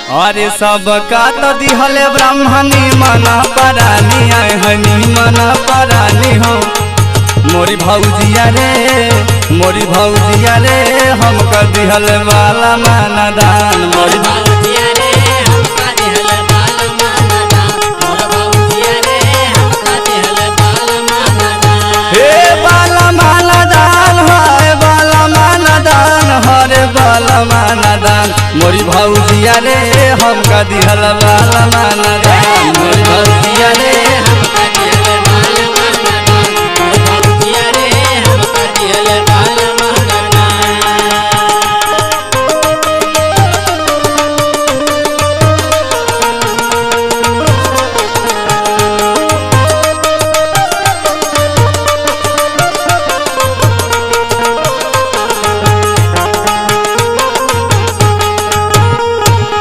अरे सबका तो दिहले ब्राह्मणी मना परानी आए हनी मना परानी हो मोरी भौजिया रे हमका दिहले वाला माना दान मोरी भौजिया रे हमका दिहले वाला माना दान मोर भौजिया रे हमका दिहले वाला माना दान हे वाला माना दान है वाला माना दान हरे वाला माना दान मोरी भौजिया रे हमका दिहले वाला माना दान मोरी